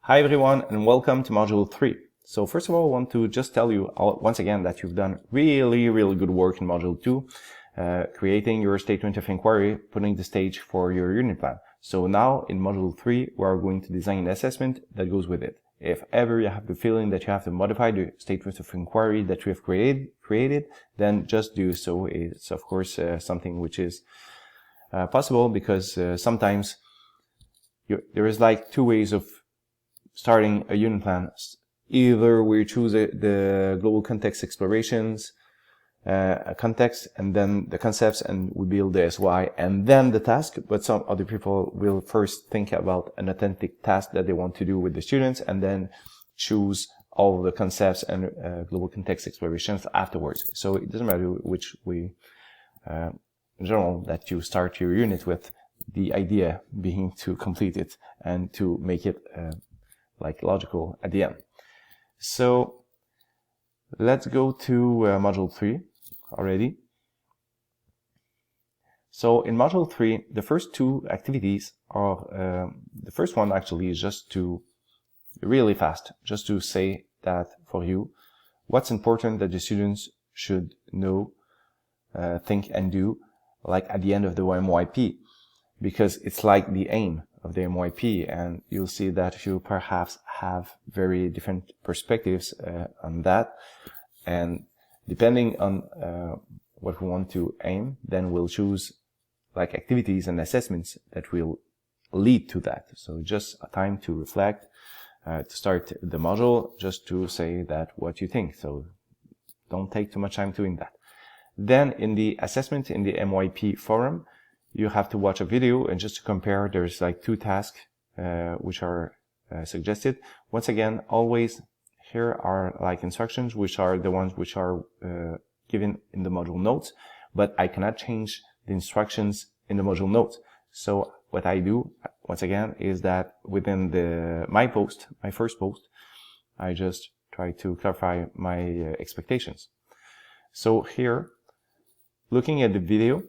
Hi everyone and welcome to Module 3. So first of all, I want to just tell you once again that you've done really good work in Module 2, creating your statement of inquiry, putting the stage for your unit plan. So now in Module 3, we are going to design an assessment that goes with it. If ever you have the feeling that you have to modify the statement of inquiry that we have created, then just do so. It's of course something which is possible because sometimes there is like two ways of starting a unit plan. Either we choose the global context explorations context and then the concepts, and we build the SY and then the task, but some other people will first think about an authentic task that they want to do with the students and then choose all the concepts and global context explorations afterwards. So it doesn't matter which way in general that you start your unit with, the idea being to complete it and to make it like logical at the end. So let's go to Module 3 already. So in Module 3, the first two activities are, the first one actually is just to, really fast, just to say that for you, what's important that the students should know, think and do, like at the end of the MYP, because it's like the aim of the MYP, and you'll see that you perhaps have very different perspectives on that, and depending on what we want to aim, then we'll choose like activities and assessments that will lead to that. So just a time to reflect, to start the module, just to say that what you think. So don't take too much time doing that. Then in the assessment in the MYP forum, you have to watch a video, and just to compare, there's like two tasks which are suggested. Once again, always here are like instructions, which are the ones which are given in the module notes, but I cannot change the instructions in the module notes. So what I do, once again, is that within my first post, I just try to clarify my expectations. So here, looking at the video,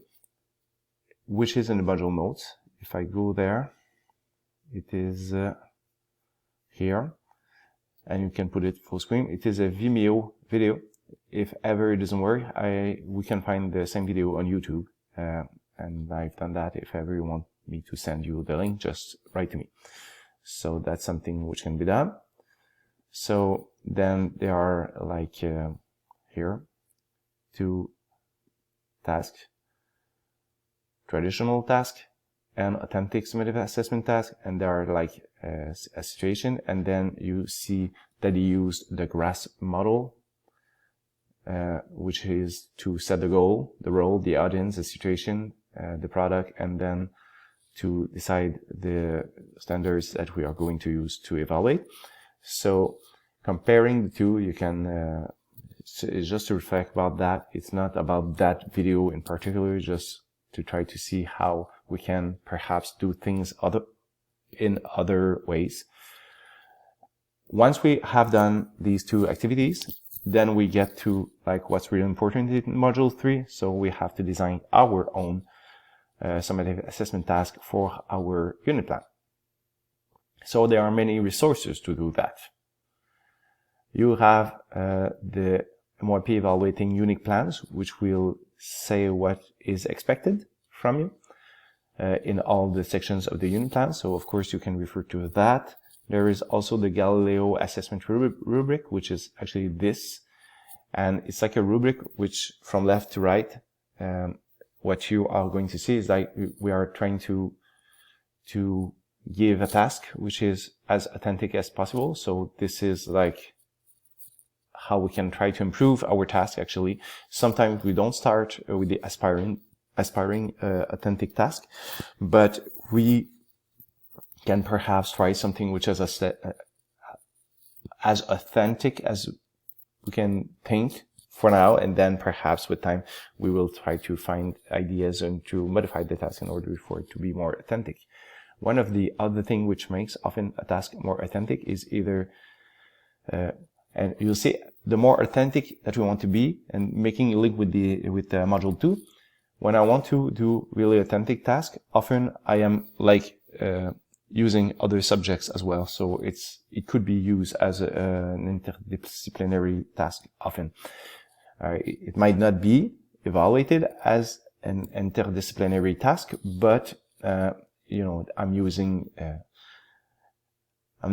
which is in the module notes. If I go there, it is here, and you can put it full screen. It is a Vimeo video. If ever it doesn't work, we can find the same video on YouTube, and I've done that. If ever you want me to send you the link, just write to me. So that's something which can be done. So then there are like here two tasks: traditional task and authentic summative assessment task, and there are like a situation, and then you see that he used the GRASS model, which is to set the goal, the role, the audience, the situation, the product, and then to decide the standards that we are going to use to evaluate. So comparing the two, you can it's just to reflect about that. It's not about that video in particular, just to try to see how we can perhaps do things in other ways. Once we have done these two activities, then we get to like what's really important in Module 3. So we have to design our own summative assessment task for our unit plan. So there are many resources to do that. You have the MYP evaluating unit plans, which will say what is expected from you in all the sections of the unit plan. So of course you can refer to that. There is also the Galileo assessment rubric, which is actually this, and it's like a rubric which from left to right, what you are going to see is like we are trying to give a task which is as authentic as possible. So this is like how we can try to improve our task. Actually, sometimes we don't start with the aspiring authentic task, but we can perhaps try something which is as authentic as we can think for now, and then perhaps with time we will try to find ideas and to modify the task in order for it to be more authentic. One of the other thing which makes often a task more authentic is either and you'll see the more authentic that we want to be, and making a link with module 2. When I want to do really authentic task, often I am like using other subjects as well. So it could be used as an interdisciplinary task often. It might not be evaluated as an interdisciplinary task, but I'm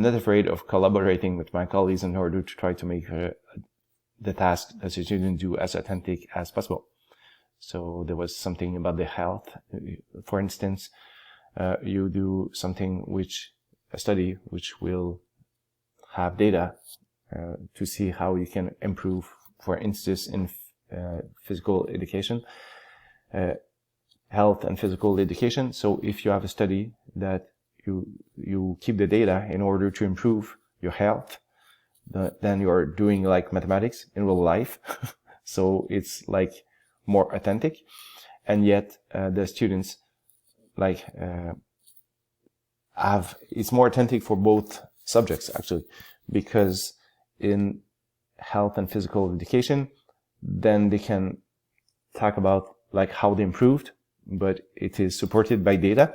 not afraid of collaborating with my colleagues in order to try to make the task that the student do as authentic as possible. So there was something about the health. For instance, you do something a study which will have data to see how you can improve, for instance, in physical education, health and physical education. So if you have a study that you keep the data in order to improve your health, then you're doing like mathematics in real life. So it's like more authentic, and yet the students it's more authentic for both subjects actually, because in health and physical education, then they can talk about like how they improved, but it is supported by data.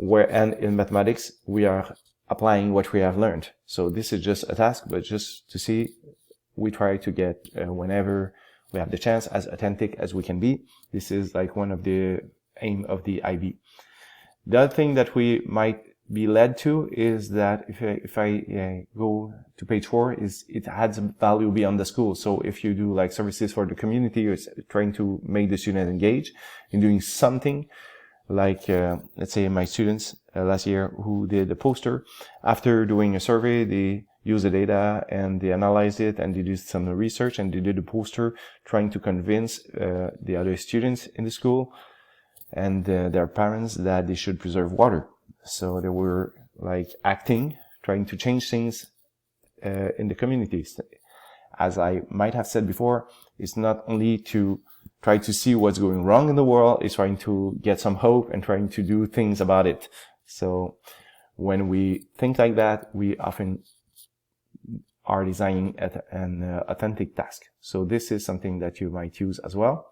And in mathematics, we are applying what we have learned. So this is just a task, but just to see, we try to get, whenever we have the chance, as authentic as we can be. This is like one of the aim of the IB. The other thing that we might be led to is that if I go to page 4, is it adds value beyond the school. So if you do like services for the community, you're trying to make the student engage in doing something. Like, let's say my students last year who did a poster, after doing a survey, they used the data and they analyzed it and they did some research and they did a poster trying to convince the other students in the school and their parents that they should preserve water. So they were like acting, trying to change things in the communities. As I might have said before, it's not only to try to see what's going wrong in the world, it's trying to get some hope and trying to do things about it. So when we think like that, we often are designing an authentic task. So this is something that you might use as well.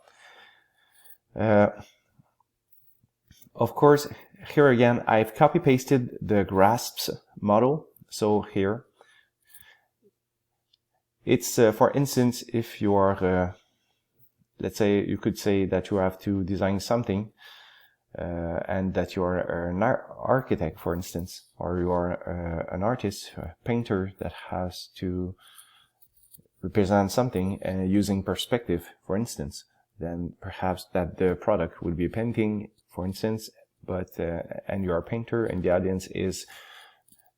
Of course, here again, I've copy-pasted the GRASPS model. So here, it's, for instance, if you are, let's say, you could say that you have to design something, and that you are an architect, for instance, or you are an artist, a painter that has to represent something using perspective, for instance, then perhaps that the product would be a painting, for instance, but and you are a painter, and the audience is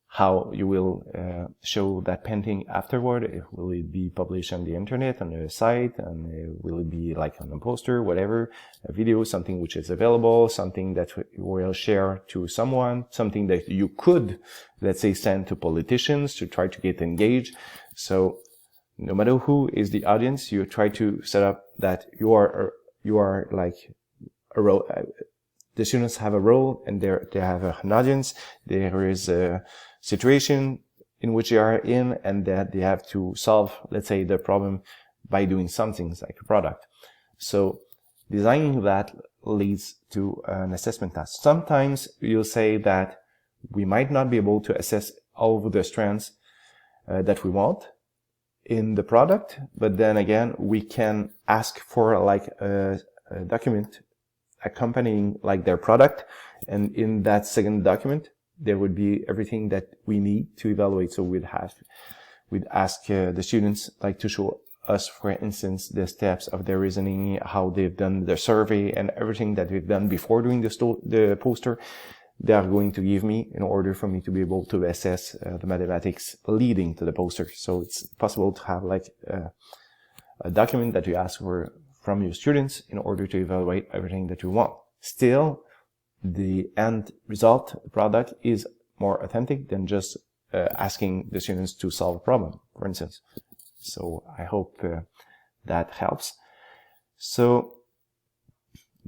how you will show that painting afterward. Will it be published on the internet, on the site, and will it be like on a poster, whatever, a video, something which is available, something that you will share to someone, something that you could, let's say, send to politicians to try to get engaged. So no matter who is the audience, you try to set up that you are like a role. The students have a role, and they have an audience. There is a situation in which they are in, and that they have to solve, let's say, the problem by doing something like a product. So designing that leads to an assessment task. Sometimes you'll say that we might not be able to assess all of the strands that we want in the product, but then again, we can ask for like a document accompanying like their product, and in that second document there would be everything that we need to evaluate. So we'd ask the students like to show us, for instance, the steps of their reasoning, how they've done their survey, and everything that we've done before doing the poster. They are going to give me in order for me to be able to assess the mathematics leading to the poster. So it's possible to have like a document that you ask for from your students in order to evaluate everything that you want. Still, the end result, the product, is more authentic than just asking the students to solve a problem, for instance. So I hope that helps. So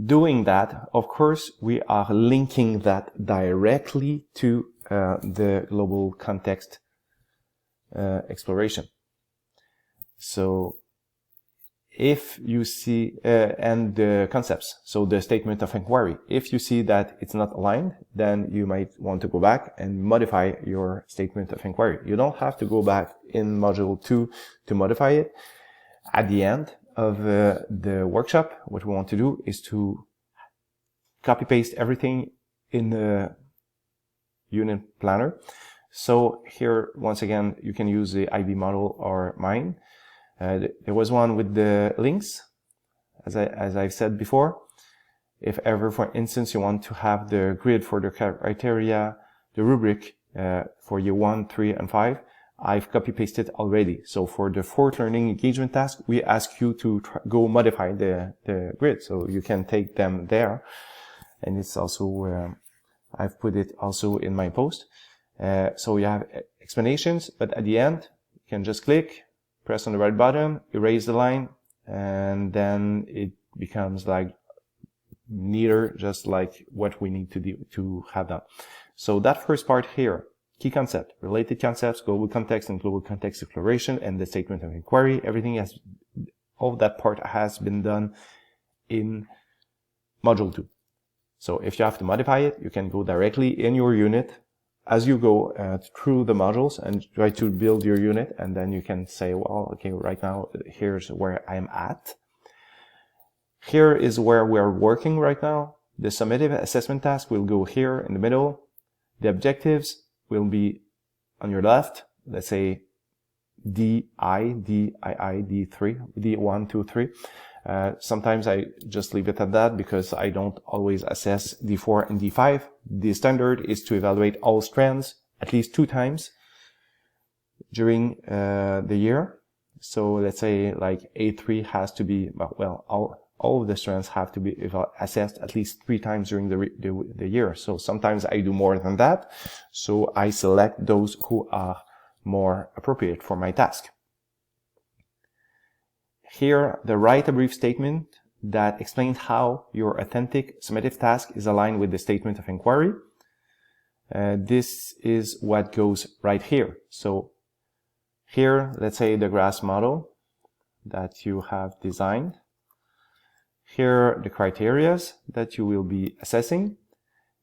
doing that, of course, we are linking that directly to the global context exploration. So if you see, and the concepts, so the statement of inquiry. If you see that it's not aligned, then you might want to go back and modify your statement of inquiry. You don't have to go back in module 2 to modify it. At the end of the workshop, what we want to do is to copy paste everything in the unit planner. So here, once again, you can use the IB model or mine. There was one with the links, as I've said before. If ever, for instance, you want to have the grid for the criteria, the rubric for year 1, 3, and 5, I've copy pasted already. So for the 4th learning engagement task, we ask you to go modify the grid. So you can take them there. And it's also, I've put it also in my post. So you have explanations, but at the end, you can just click, press on the right button, erase the line, and then it becomes like neater, just like what we need to do to have done. So that first part here, key concept, related concepts, global context and global context declaration, and the statement of inquiry, all that part has been done in module 2. So if you have to modify it, you can go directly in your unit as you go through the modules and try to build your unit, and then you can say, well, okay, right now, here's where I'm at. Here is where we're working right now. The summative assessment task will go here in the middle. The objectives will be on your left. Let's say DI, D3, D1, 2, 3. Sometimes I just leave it at that because I don't always assess D4 and D5. The standard is to evaluate all strands at least 2 times during the year. So let's say like A3 has to be, well, all of the strands have to be assessed at least 3 times during the year. So sometimes I do more than that. So I select those who are more appropriate for my task. Here, write a brief statement that explains how your authentic summative task is aligned with the statement of inquiry. This is what goes right here. So here, let's say the grass model that you have designed. Here, the criterias that you will be assessing.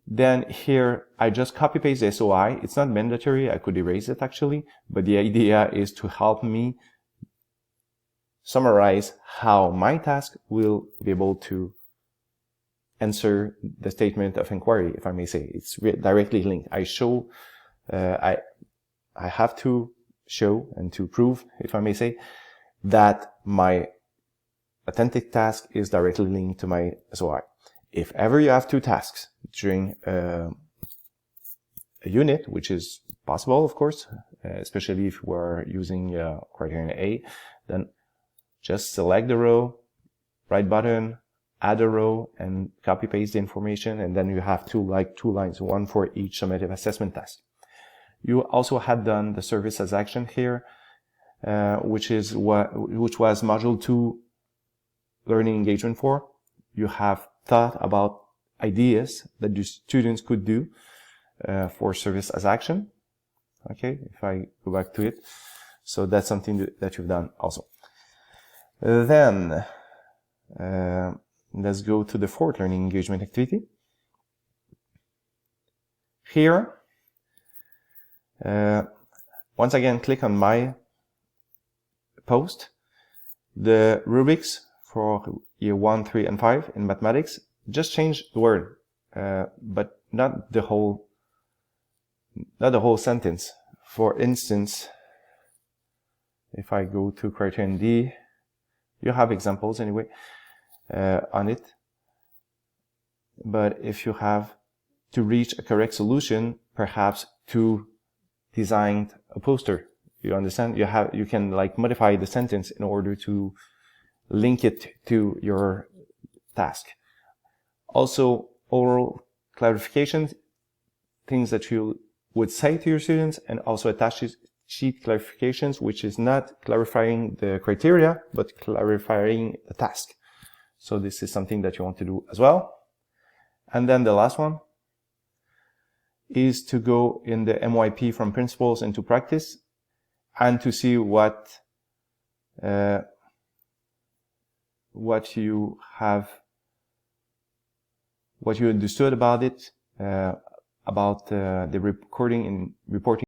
Then here, I just copy paste the SOI. It's not mandatory. I could erase it actually, but the idea is to help me summarize how my task will be able to answer the statement of inquiry, if I may say. It's directly linked. I have to show and to prove, if I may say, that my authentic task is directly linked to my SOI. If ever you have 2 tasks during a unit, which is possible, of course, especially if we're using criterion A, then just select the row, right button, add a row, and copy paste the information, and then you have 2 lines, 1 for each summative assessment task. You also had done the service as action here, which was module 2 learning engagement 4. You have thought about ideas that the students could do for service as action. Okay, if I go back to it. So that's something that you've done also. Then, let's go to the 4th learning engagement activity. Here, once again, click on my post. The rubrics for year 1, 3, and 5 in mathematics, just change the word, but not the whole sentence. For instance, if I go to criterion D, you have examples anyway on it. But if you have to reach a correct solution, perhaps to design a poster, you understand? You can like modify the sentence in order to link it to your task. Also, oral clarifications, things that you would say to your students, and also attach sheet clarifications, which is not clarifying the criteria, but clarifying the task. So this is something that you want to do as well. And then the last one is to go in the MYP from principles into practice and to see what what you understood about it, about the reporting